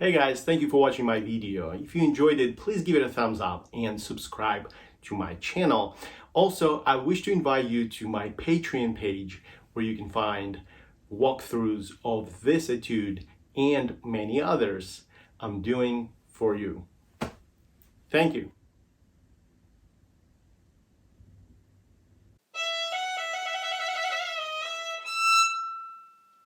Hey guys, thank you for watching my video. If you enjoyed it, please give it a thumbs up and subscribe to my channel. Also, I wish to invite you to my Patreon page where you can find walkthroughs of this etude and many others I'm doing for you. Thank you.